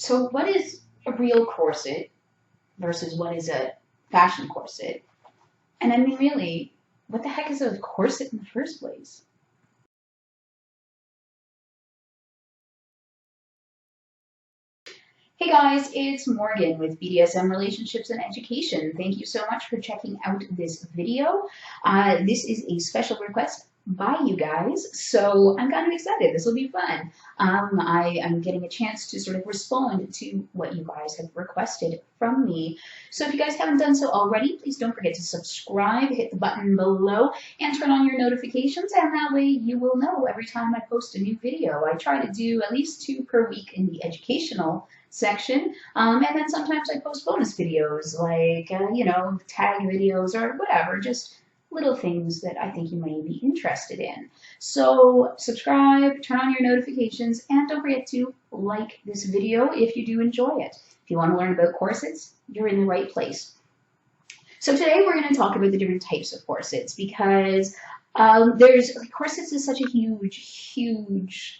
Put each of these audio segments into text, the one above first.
So what is a real corset versus what is a fashion corset? And I mean, really, what the heck is a corset in the first place? Hey guys, it's Morgan with BDSM Relationships and Education. Thank you so much for checking out this video. This is a special request by you guys, so I'm kind of excited. This will be fun. I'm getting a chance to sort of respond to what you guys have requested from me. So if you guys haven't done so already, please don't forget to subscribe, hit the button below, and turn on your notifications, and that way you will know every time I post a new video. I try to do at least 2 per week in the educational section, and then sometimes I post bonus videos like, tag videos or whatever, just little things that I think you may be interested in. So subscribe, turn on your notifications, and don't forget to like this video if you do enjoy it. If you want to learn about corsets, you're in the right place. So today we're going to talk about the different types of corsets because corsets is such a huge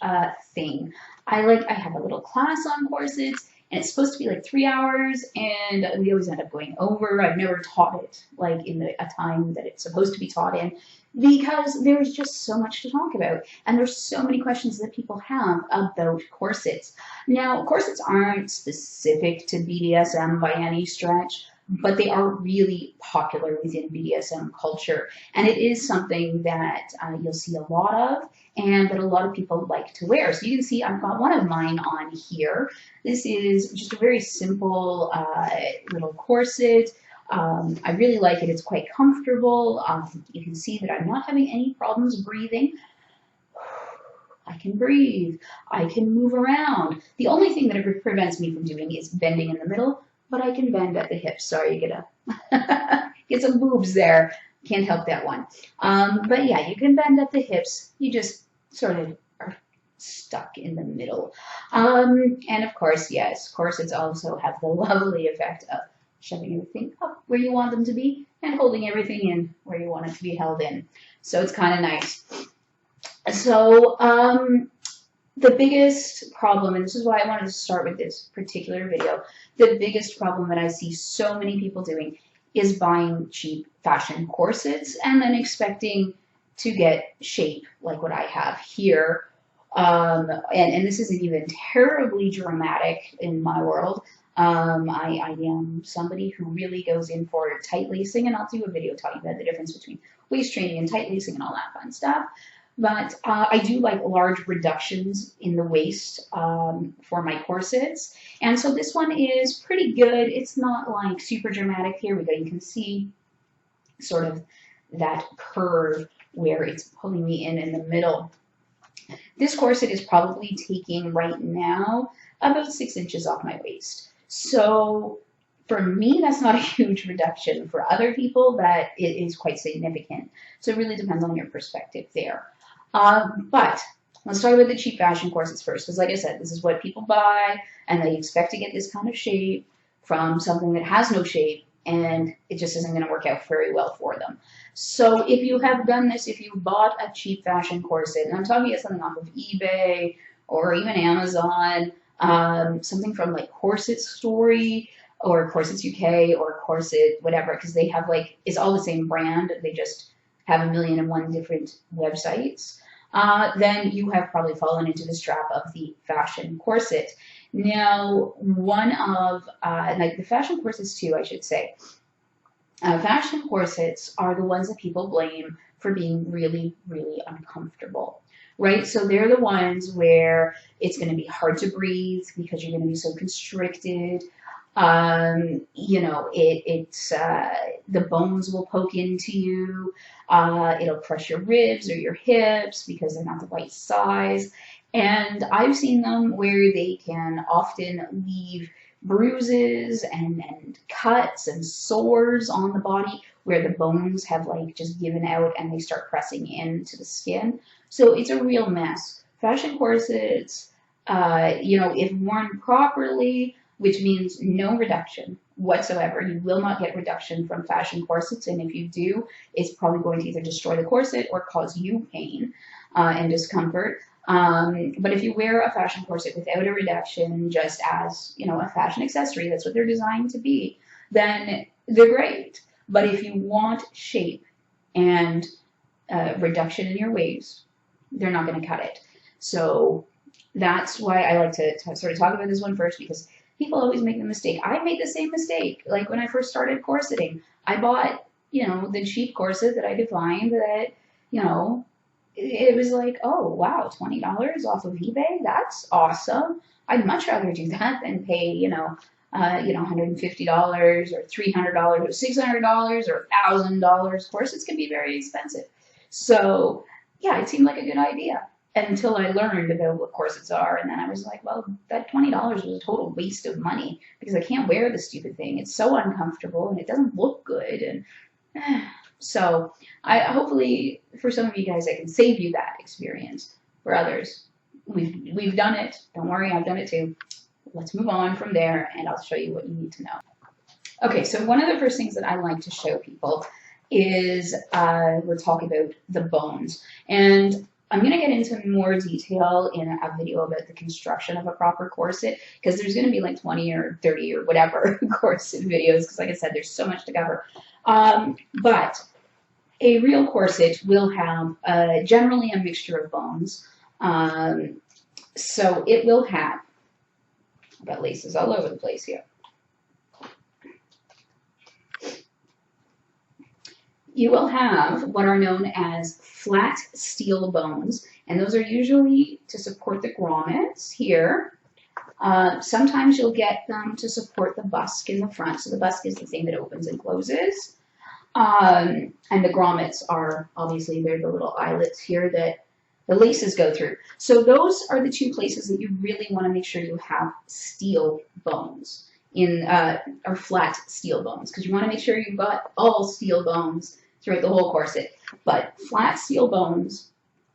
thing. I have a little class on corsets, and it's supposed to be like 3 hours, and we always end up going over. I've never taught it like in a time that it's supposed to be taught in, because there's just so much to talk about, and there's so many questions that people have about corsets. Now, corsets aren't specific to BDSM by any stretch, but they are really popular within BDSM culture, and it is something that you'll see a lot of and that a lot of people like to wear. So you can see I've got one of mine on here. This is just a very simple little corset. I really like it. It's quite comfortable. You can see that I'm not having any problems breathing. I can breathe. I can move around. The only thing that it prevents me from doing is bending in the middle, but I can bend at the hips. Sorry, you get some boobs there. Can't help that one. But yeah, you can bend at the hips. You just sort of are stuck in the middle. And of course, yes, corsets also have the lovely effect of shoving everything up where you want them to be and holding everything in where you want it to be held in. So it's kind of nice. So the biggest problem, and this is why I wanted to start with this particular video, the biggest problem that I see so many people doing is buying cheap fashion corsets and then expecting to get shape like what I have here. And this isn't even terribly dramatic in my world. I am somebody who really goes in for tight lacing, and I'll do a video talking about the difference between waist training and tight lacing and all that fun stuff. But I do like large reductions in the waist for my corsets. And so this one is pretty good. It's not like super dramatic. Here we go. You can see sort of that curve where it's pulling me in the middle. This corset is probably taking right now about 6 inches off my waist. So for me, that's not a huge reduction. For other people, that it is quite significant. So it really depends on your perspective there. But let's talk about the cheap fashion corsets first, because like I said, this is what people buy, and they expect to get this kind of shape from something that has no shape, and it just isn't going to work out very well for them. So if you have done this, if you bought a cheap fashion corset, and I'm talking about something off of eBay or even Amazon, something from like Corset Story or Corsets UK or Corset whatever, because they have it's all the same brand, they just have 1,000,001 different websites, then you have probably fallen into this trap of the fashion corset. Now, one of, the fashion corsets too, I should say, fashion corsets are the ones that people blame for being really uncomfortable, right? So they're the ones where it's going to be hard to breathe because you're going to be so constricted. The bones will poke into you. It'll crush your ribs or your hips because they're not the right size. And I've seen them where they can often leave bruises and cuts and sores on the body where the bones have just given out and they start pressing into the skin. So it's a real mess. Fashion corsets, if worn properly, which means no reduction whatsoever. You will not get reduction from fashion corsets, and if you do, it's probably going to either destroy the corset or cause you pain. and discomfort. But if you wear a fashion corset without a reduction, just as, you know, a fashion accessory, that's what they're designed to be, then they're great. But if you want shape and reduction in your waist, they're not going to cut it. So that's why I like to sort of talk about this one first, because people always make the mistake. I made the same mistake. Like when I first started corseting, I bought, you know, the cheap corset that I defined that, you know, it was like, oh, wow, $20 off of eBay? That's awesome. I'd much rather do that than pay, $150 or $300 or $600 or $1,000. Corsets can be very expensive. So, yeah, it seemed like a good idea until I learned about what corsets are. And then I was like, well, that $20 was a total waste of money because I can't wear the stupid thing. It's so uncomfortable and it doesn't look good. And so I hopefully for some of you guys, I can save you that experience. For others, we've done it. Don't worry, I've done it too. Let's move on from there and I'll show you what you need to know. Okay, so one of the first things that I like to show people is we'll talk about the bones. And I'm going to get into more detail in a video about the construction of a proper corset, because there's going to be like 20 or 30 or whatever corset videos, because like I said, there's so much to cover. But a real corset will have generally a mixture of bones. So it will have, I've got laces all over the place here. You will have what are known as flat steel bones, and those are usually to support the grommets here. Sometimes you'll get them to support the busk in the front. So the busk is the thing that opens and closes. And the grommets are, obviously, they're the little eyelets here that the laces go through. So those are the two places that you really want to make sure you have steel bones or flat steel bones, because you want to make sure you've got all steel bones throughout the whole corset. But flat steel bones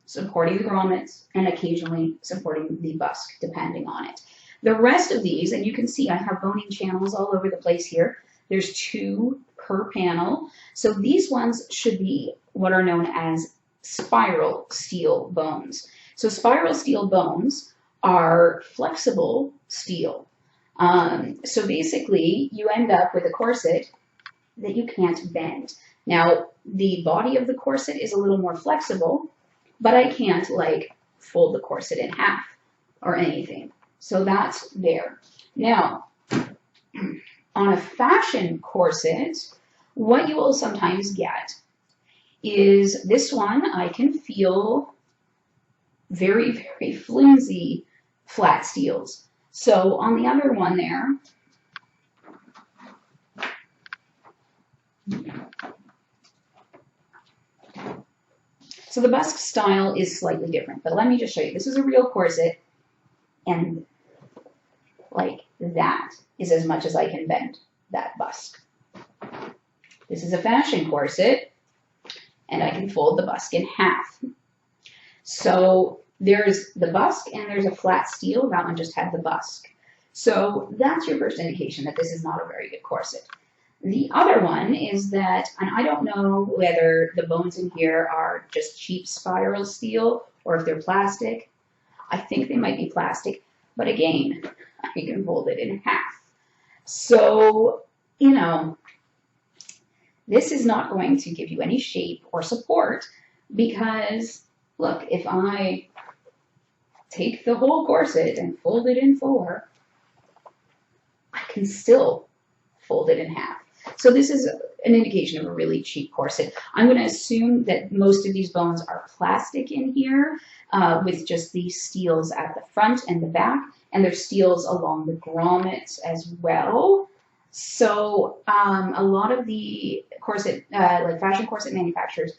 supporting the grommets and occasionally supporting the busk, depending on it. The rest of these, and you can see I have boning channels all over the place here. There's 2 per panel. So these ones should be what are known as spiral steel bones. So spiral steel bones are flexible steel. So basically, you end up with a corset that you can't bend. Now, the body of the corset is a little more flexible, but I can't like fold the corset in half or anything. So that's there. Now, on a fashion corset, what you will sometimes get is this one. I can feel very, very flimsy flat steels. So on the other one there, so the busk style is slightly different, but let me just show you. This is a real corset, and like that is as much as I can bend that busk. This is a fashion corset, and I can fold the busk in half. So there's the busk and there's a flat steel. That one just had the busk. So that's your first indication that this is not a very good corset. The other one is that, and I don't know whether the bones in here are just cheap spiral steel or if they're plastic. I think they might be plastic, but again, I can fold it in half. So, you know, this is not going to give you any shape or support because, look, if I take the whole corset and fold it in 4, I can still fold it in half. So this is an indication of a really cheap corset. I'm going to assume that most of these bones are plastic in here with just these steels at the front and the back, and there's steels along the grommets as well. So a lot of the corset, like fashion corset manufacturers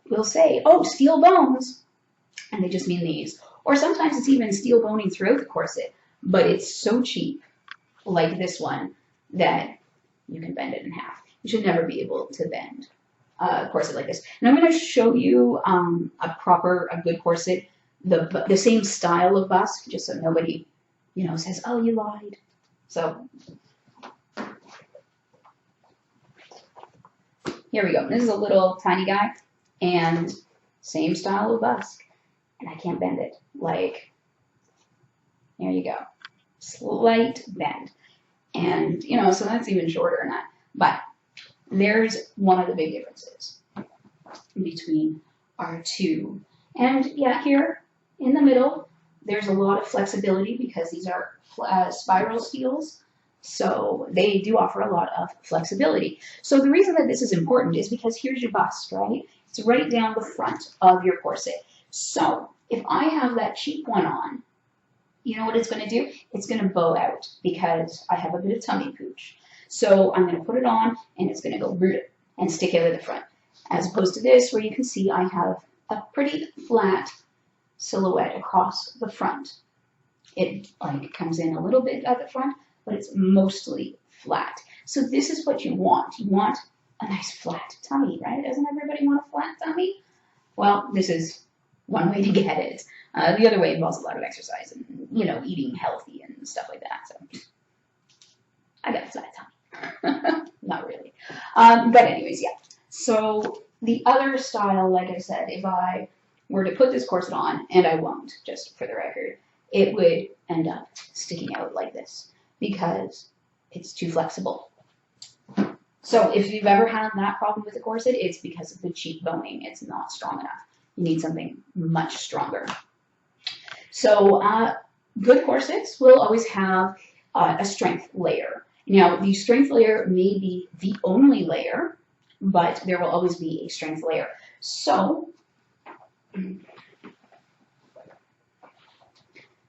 will say, oh, steel bones, and they just mean these. Or sometimes it's even steel boning throughout the corset, but it's so cheap, like this one, that you can bend it in half. You should never be able to bend a corset like this. And I'm going to show you a good corset, the same style of busk, just so nobody, you know, says, oh, you lied. So here we go. This is a little tiny guy, and Same style of bust, and I can't bend it. Like, there you go. Slight bend. And, you know, so that's even shorter than that. But there's one of the big differences between our two. And yeah, here in the middle, there's a lot of flexibility because these are spiral steels. So they do offer a lot of flexibility. So the reason that this is important is because here's your bust, right? It's right down the front of your corset. So if I have that cheap one on, you know what it's going to do? It's going to bow out because I have a bit of tummy pooch. So I'm going to put it on and it's going to go and stick out of the front. As opposed to this, where you can see I have a pretty flat silhouette across the front. It like comes in a little bit at the front, but it's mostly flat. So this is what you want. You want a nice flat tummy, right? Doesn't everybody want a flat tummy? Well, this is one way to get it. The other way involves a lot of exercise and, you know, eating healthy and stuff like that. So I got a flat tummy. Not really. But anyways, yeah. So the other style, like I said, if I were to put this corset on, and I won't, just for the record, it would end up sticking out like this because it's too flexible. So if you've ever had that problem with the corset, it's because of the cheap boning. It's not strong enough. You need something much stronger. So good corsets will always have a strength layer. Now, the strength layer may be the only layer, but there will always be a strength layer. So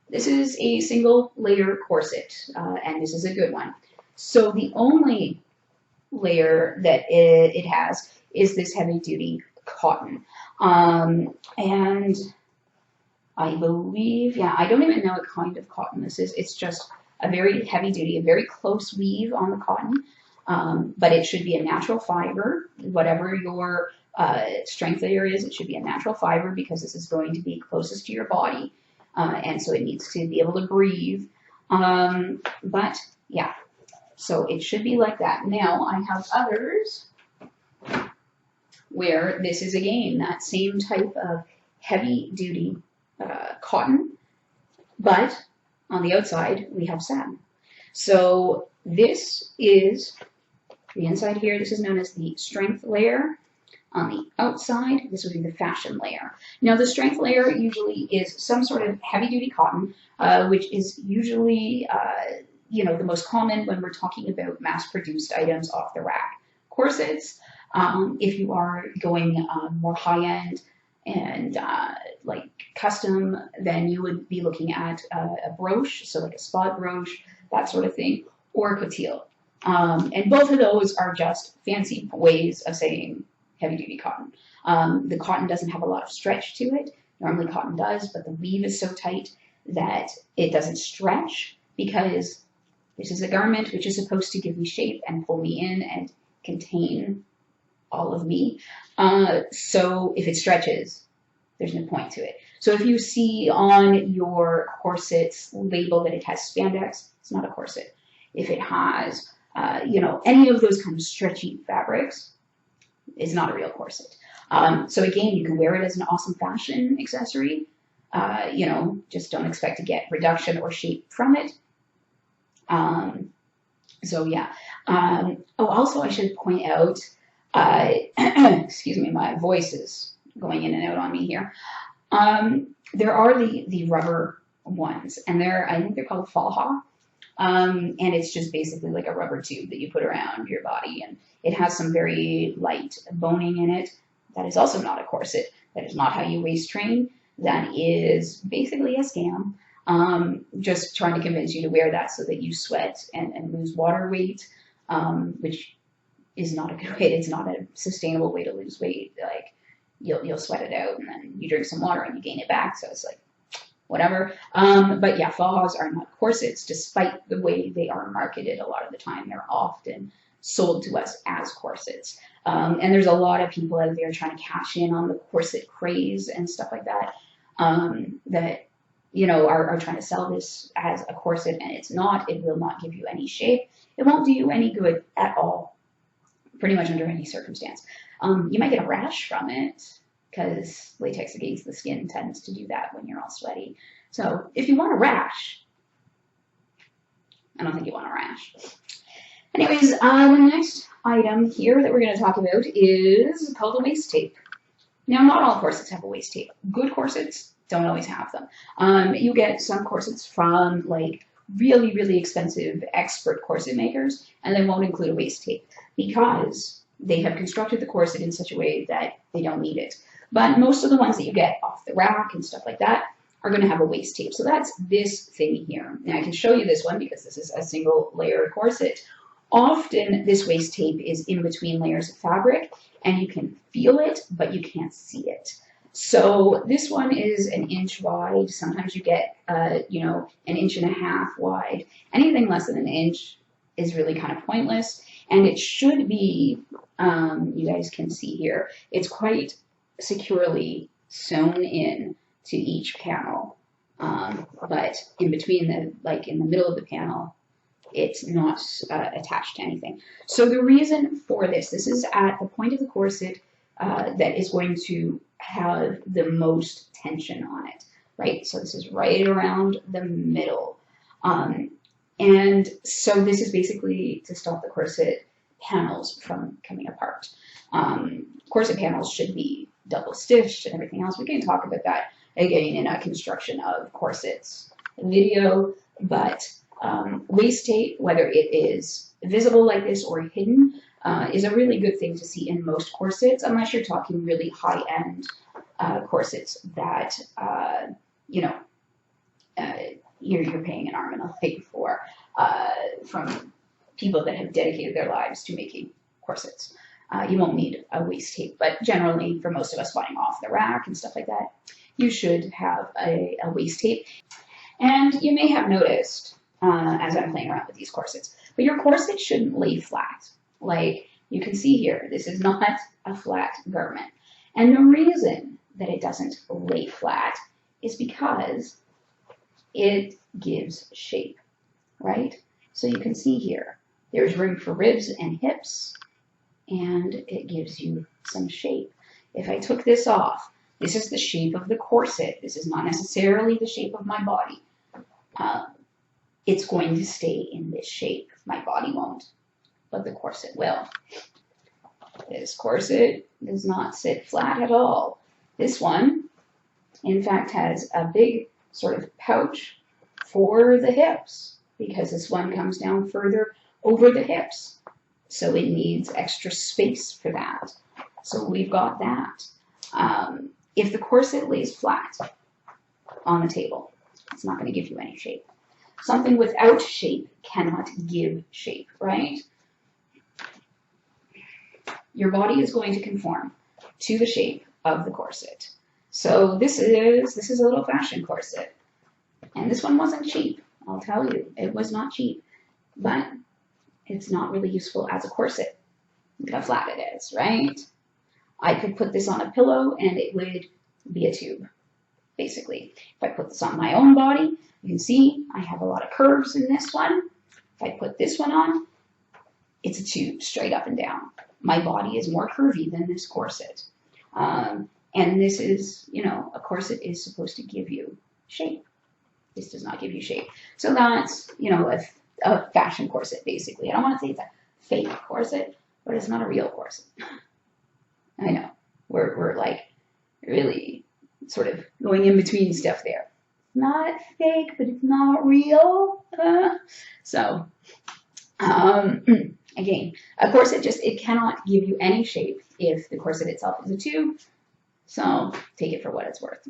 this is a single layer corset, and this is a good one. So the only layer that it has is this heavy duty cotton. And I believe, yeah, I don't even know what kind of cotton this is. It's just a very heavy duty, a very close weave on the cotton. But it should be a natural fiber. Whatever your strength layer is, it should be a natural fiber because this is going to be closest to your body. And so it needs to be able to breathe. But yeah, so it should be like that. Now I have others where this is again that same type of heavy duty cotton, but on the outside we have satin. So this is the inside here. This is known as the strength layer. On the outside, this would be the fashion layer. Now, the strength layer usually is some sort of heavy-duty cotton, which is usually, you know, the most common when we're talking about mass-produced items off the rack. Corsets, if you are going more high-end and like custom, then you would be looking at a brooch, so like a spot brooch, that sort of thing, or a coutil. And both of those are just fancy ways of saying heavy-duty cotton. The cotton doesn't have a lot of stretch to it. Normally cotton does, but the weave is so tight that it doesn't stretch because this is a garment which is supposed to give me shape and pull me in and contain all of me. So if it stretches, there's no point to it. So if you see on your corset's label that it has spandex, it's not a corset. If it has, you know, any of those kind of stretchy fabrics, it's not a real corset. So again, you can wear it as an awesome fashion accessory. You know, just don't expect to get reduction or shape from it. So yeah. Oh, also I should point out, excuse me, my voice is going in and out on me here. There are the rubber ones, and I think they're called faja. And it's just basically like a rubber tube that you put around your body, and it has some very light boning in it. That is also not a corset. That is not how you waist train. That is basically a scam. Just trying to convince you to wear that so that you sweat and lose water weight, which is not a good way. It's not a sustainable way to lose weight. Like you'll sweat it out, and then you drink some water and you gain it back. So it's like whatever. But yeah, fajas are not corsets, despite the way they are marketed a lot of the time. They're often sold to us as corsets. And there's a lot of people out there trying to cash in on the corset craze and stuff like that, that, you know, are trying to sell this as a corset, and it's not. It will not give you any shape. It won't do you any good at all, pretty much under any circumstance. You might get a rash from it, because latex against the skin tends to do that when you're all sweaty. So if you want a rash, I don't think you want a rash. Anyways, the next item here that we're going to talk about is called a waist tape. Now, not all corsets have a waist tape. Good corsets don't always have them. You get some corsets from like really, really expensive expert corset makers, and they won't include a waist tape because they have constructed the corset in such a way that they don't need it. But most of the ones that you get off the rack and stuff like that are going to have a waist tape. So that's this thing here. Now I can show you this one because this is a single layer corset. Often this waist tape is in between layers of fabric and you can feel it, but you can't see it. So this one is an inch wide. Sometimes you get, you know, an inch and a half wide. Anything less than an inch is really kind of pointless. And it should be, you guys can see here, it's quite securely sewn in to each panel. But in between the, like in the middle of the panel, it's not attached to anything. So the reason for this is at the point of the corset that is going to have the most tension on it, right? So this is right around the middle. And so this is basically to stop the corset panels from coming apart. Corset panels should be double stitched and everything else. We can talk about that again in a construction of corsets video, but waist tape, whether it is visible like this or hidden, is a really good thing to see in most corsets, unless you're talking really high-end corsets that, you know, you're paying an arm and a leg for, from people that have dedicated their lives to making corsets. You won't need a waist tape, but generally for most of us buying off the rack and stuff like that, you should have a waist tape. And you may have noticed, as I'm playing around with these corsets, but your corset shouldn't lay flat. Like you can see here, this is not a flat garment. And the reason that it doesn't lay flat is because it gives shape, right? So you can see here, there's room for ribs and hips, and it gives you some shape. If I took this off, this is the shape of the corset. This is not necessarily the shape of my body. It's going to stay in this shape. My body won't, but the corset will. This corset does not sit flat at all. This one, in fact, has a big sort of pouch for the hips because this one comes down further over the hips. So it needs extra space for that. So we've got that. If the corset lays flat on the table, it's not going to give you any shape. Something without shape cannot give shape, right? Your body is going to conform to the shape of the corset. So this is a little fashion corset. And this one wasn't cheap, I'll tell you. It was not cheap. But it's not really useful as a corset. Look how flat it is, right? I could put this on a pillow and it would be a tube, basically. If I put this on my own body, you can see I have a lot of curves in this one. If I put this one on, it's a tube straight up and down. My body is more curvy than this corset. And this is, you know, a corset is supposed to give you shape. This does not give you shape. So that's, you know, a fashion corset, basically. I don't want to say it's a fake corset, but it's not a real corset. I know. We're like really sort of going in between stuff there. Not fake, but it's not real. So, again, a corset it cannot give you any shape if the corset itself is a tube. So take it for what it's worth.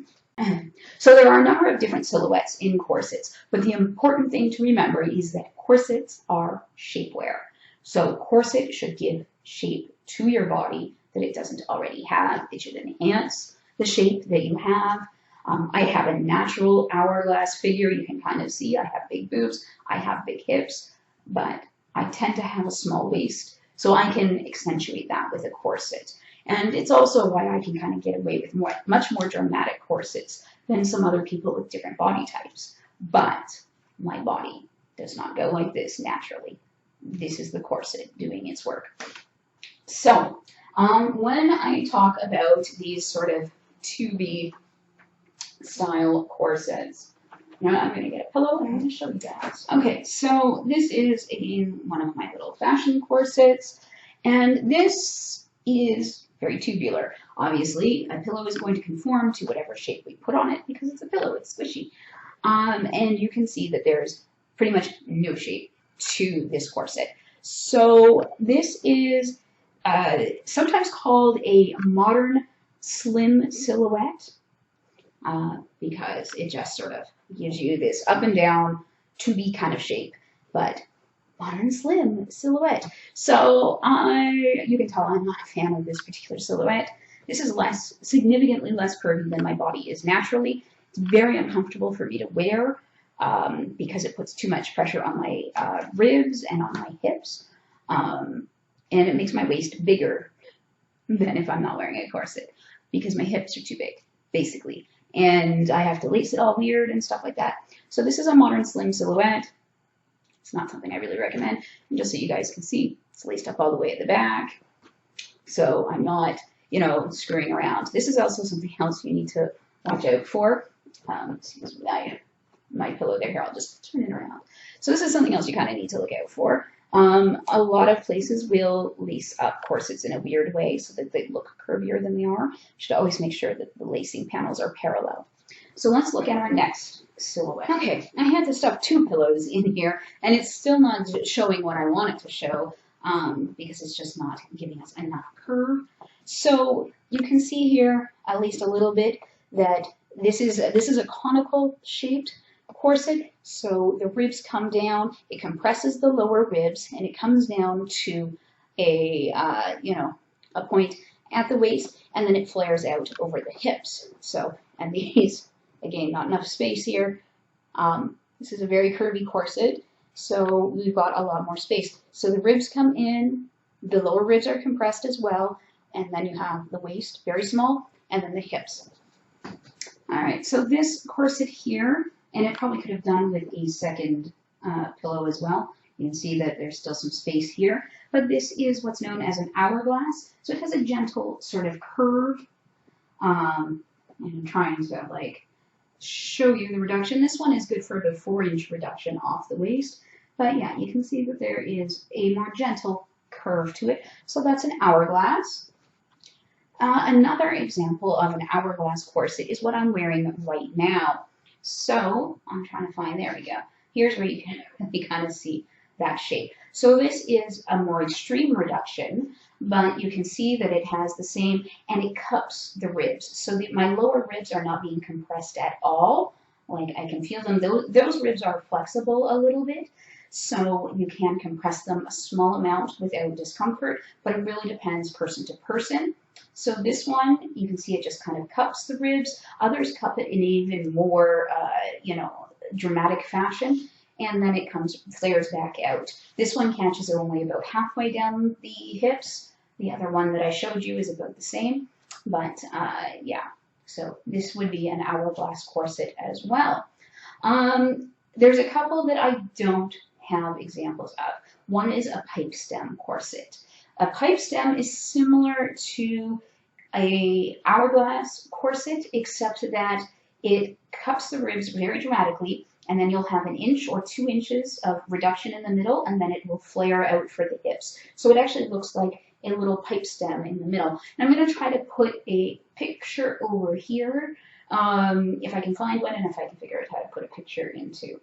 So there are a number of different silhouettes in corsets, but the important thing to remember is that corsets are shapewear. So corset should give shape to your body that it doesn't already have. It should enhance the shape that you have. I have a natural hourglass figure. You can kind of see I have big boobs, I have big hips, but I tend to have a small waist, so I can accentuate that with a corset. And it's also why I can kind of get away with much more dramatic corsets than some other people with different body types. But my body does not go like this naturally. This is the corset doing its work. So when I talk about these sort of tubey style corsets. Now I'm going to get a pillow and I'm going to show you guys. Okay, so this is, again, one of my little fashion corsets. And this is very tubular. Obviously, a pillow is going to conform to whatever shape we put on it because it's a pillow, it's squishy. And you can see that there's pretty much no shape to this corset. So this is sometimes called a modern slim silhouette because it just sort of gives you this up and down tubey kind of shape, but modern slim silhouette. So you can tell I'm not a fan of this particular silhouette. This is significantly less curvy than my body is naturally. It's very uncomfortable for me to wear because it puts too much pressure on my ribs and on my hips. And it makes my waist bigger than if I'm not wearing a corset because my hips are too big, basically. And I have to lace it all weird and stuff like that. So this is a modern slim silhouette. It's not something I really recommend. And just so you guys can see, it's laced up all the way at the back. So I'm not, you know, screwing around. This is also something else you need to watch out for. Excuse me, my pillow there. Here, I'll just turn it around. So this is something else you kind of need to look out for. A lot of places will lace up corsets in a weird way so that they look curvier than they are. You should always make sure that the lacing panels are parallel. So let's look at our next silhouette. Okay, I had to stuff 2 pillows in here, and it's still not showing what I want it to show because it's just not giving us enough curve. So you can see here, at least a little bit, that this is a conical shaped corset. So the ribs come down, it compresses the lower ribs, and it comes down to a a point at the waist, and then it flares out over the hips. So, and these, again, not enough space here. This is a very curvy corset, so we've got a lot more space. So the ribs come in, the lower ribs are compressed as well, and then you have the waist, very small, and then the hips. All right, so this corset here, and it probably could have done with a second pillow as well. You can see that there's still some space here, but this is what's known as an hourglass. So it has a gentle sort of curve. And I'm trying to like show you the reduction. This one is good for the 4-inch reduction off the waist, but yeah, you can see that there is a more gentle curve to it. So that's an hourglass. Another example of an hourglass corset is what I'm wearing right now. So I'm trying to find, there we go. Here's where you can really kind of see that shape. So this is a more extreme reduction, but you can see that it has the same, and it cups the ribs. So my lower ribs are not being compressed at all. Like I can feel them. Those ribs are flexible a little bit, so you can compress them a small amount without discomfort, but it really depends person to person. So this one, you can see it just kind of cups the ribs. Others cup it in even more, dramatic fashion, and then it flares back out. This one catches only about halfway down the hips. The other one that I showed you is about the same, but yeah. So this would be an hourglass corset as well. There's a couple that I don't have examples of. One is a pipe stem corset. A pipe stem is similar to a hourglass corset, except that it cups the ribs very dramatically, and then you'll have 1 inch or 2 inches of reduction in the middle, and then it will flare out for the hips. So it actually looks like a little pipe stem in the middle. And I'm going to try to put a picture over here, if I can find one, and if I can figure out how to put a picture into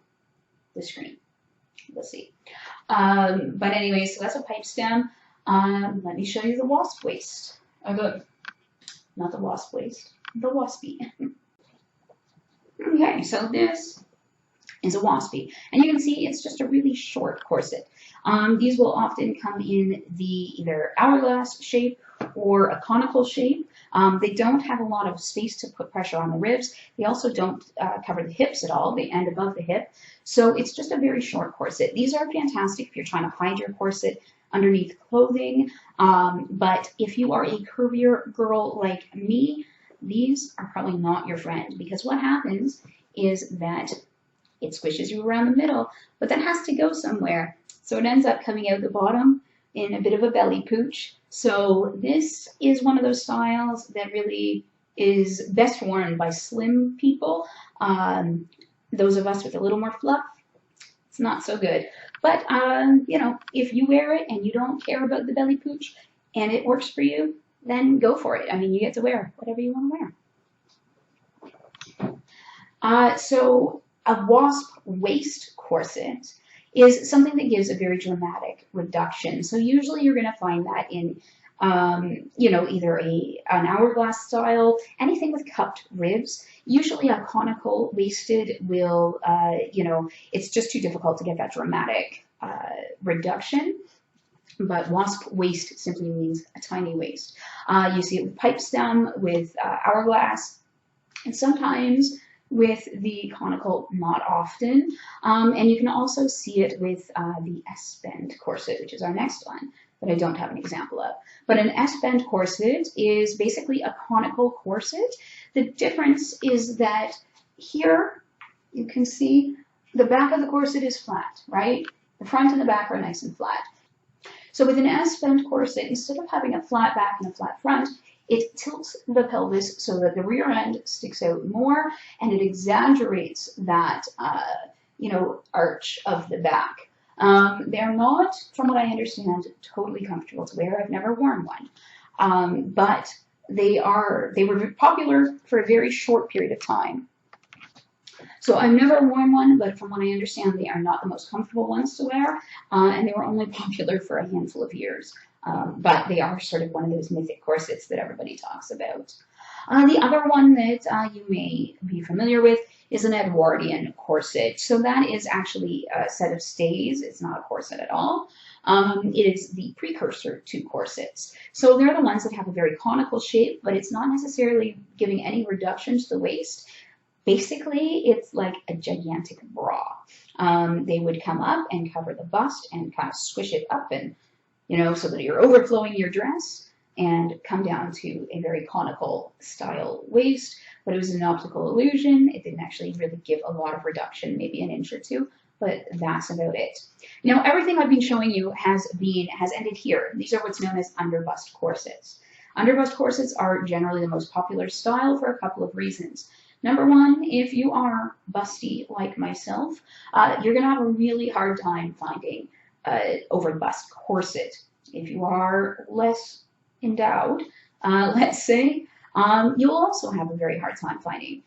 the screen. We'll see. But anyway, so that's a pipe stem. Let me show you the wasp waist. Not the wasp waist, the waspy. Okay, so this is a waspy, and you can see it's just a really short corset. These will often come in the either hourglass shape or a conical shape. They don't have a lot of space to put pressure on the ribs. They also don't cover the hips at all. They end above the hip. So it's just a very short corset. These are fantastic if you're trying to hide your corset underneath clothing. But if you are a curvier girl like me, these are probably not your friend, because what happens is that it squishes you around the middle, but that has to go somewhere. So it ends up coming out the bottom in a bit of a belly pooch. So this is one of those styles that really is best worn by slim people. Those of us with a little more fluff, it's not so good. But, you know, if you wear it and you don't care about the belly pooch and it works for you, then go for it. I mean, you get to wear whatever you want to wear. So a wasp waist corset is something that gives a very dramatic reduction. So usually you're going to find that in, you know, either an hourglass style, anything with cupped ribs. Usually a conical waisted will, you know, it's just too difficult to get that dramatic reduction. But wasp waist simply means a tiny waist. You see it with pipe stem, with hourglass, and sometimes with the conical, not often. And you can also see it with the Sbend corset, which is our next one, that I don't have an example of. But an Sbend corset is basically a conical corset. The difference is that here you can see the back of the corset is flat, right? The front and the back are nice and flat. So with an Sbend corset, instead of having a flat back and a flat front, it tilts the pelvis so that the rear end sticks out more, and it exaggerates that, you know, arch of the back. They're not, from what I understand, totally comfortable to wear. I've never worn one, but they were popular for a very short period of time. So I've never worn one, but from what I understand, they are not the most comfortable ones to wear, and they were only popular for a handful of years. But they are sort of one of those mythic corsets that everybody talks about. The other one that you may be familiar with is an Edwardian corset. So that is actually a set of stays. It's not a corset at all. It is the precursor to corsets. So they're the ones that have a very conical shape, but it's not necessarily giving any reduction to the waist. Basically, it's like a gigantic bra. They would come up and cover the bust and kind of squish it up, and, you know, so that you're overflowing your dress, and come down to a very conical style waist. But it was an optical illusion. It didn't actually really give a lot of reduction, maybe an inch or two, but that's about it. Now, everything I've been showing you has ended here. These are what's known as underbust corsets. Underbust corsets are generally the most popular style for a couple of reasons. Number one, if you are busty like myself, you're going to have a really hard time finding over the bust corset. If you are less endowed, let's say, you'll also have a very hard time finding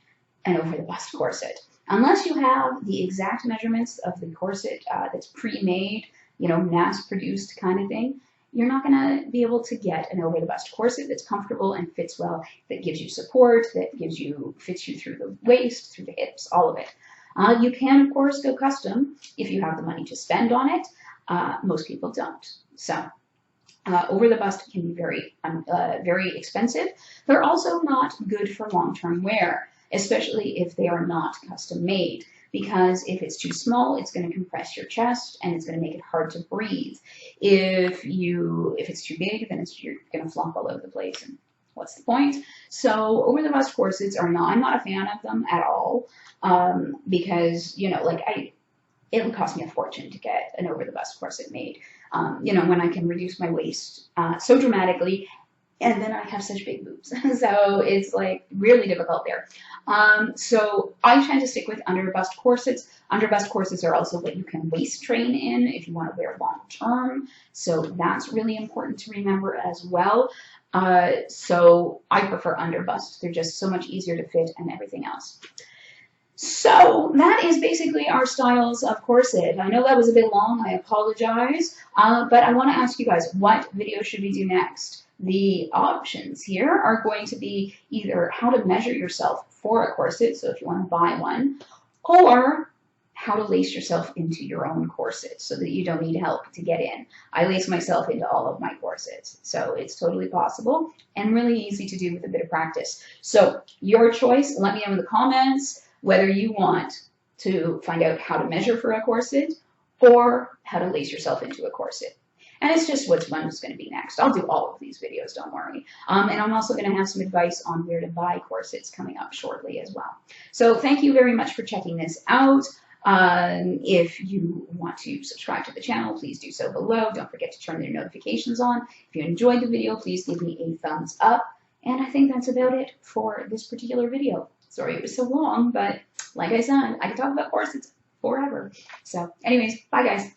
an over the bust corset. Unless you have the exact measurements of the corset that's pre-made, you know, mass-produced kind of thing, you're not going to be able to get an over the bust corset that's comfortable and fits well, that gives you support, that fits you through the waist, through the hips, all of it. You can, of course, go custom if you have the money to spend on it. Most people don't. So over the bust can be very expensive. They're also not good for long-term wear, especially if they are not custom made, because if it's too small, it's going to compress your chest and it's going to make it hard to breathe. If it's too big, then you're going to flop all over the place, and what's the point? So over the bust corsets I'm not a fan of them at all, because, you know, like it would cost me a fortune to get an over the bust corset made. You know, when I can reduce my waist so dramatically, and then I have such big boobs. So it's like really difficult there. So I tend to stick with underbust corsets. Underbust corsets are also what you can waist train in if you want to wear long term. So that's really important to remember as well. So I prefer underbust. They're just so much easier to fit and everything else. So that is basically our styles of corset. I know that was a bit long, I apologize, but I want to ask you guys, what video should we do next? The options here are going to be either how to measure yourself for a corset, so if you want to buy one, or how to lace yourself into your own corset so that you don't need help to get in. I lace myself into all of my corsets, so it's totally possible and really easy to do with a bit of practice. So your choice. Let me know in the comments whether you want to find out how to measure for a corset or how to lace yourself into a corset. And it's just which one is going to be next. I'll do all of these videos, don't worry. And I'm also going to have some advice on where to buy corsets coming up shortly as well. So thank you very much for checking this out. If you want to subscribe to the channel, please do so below. Don't forget to turn your notifications on. If you enjoyed the video, please give me a thumbs up. And I think that's about it for this particular video. Sorry it was so long, but like I said, I could talk about corsets forever. So anyways, bye guys.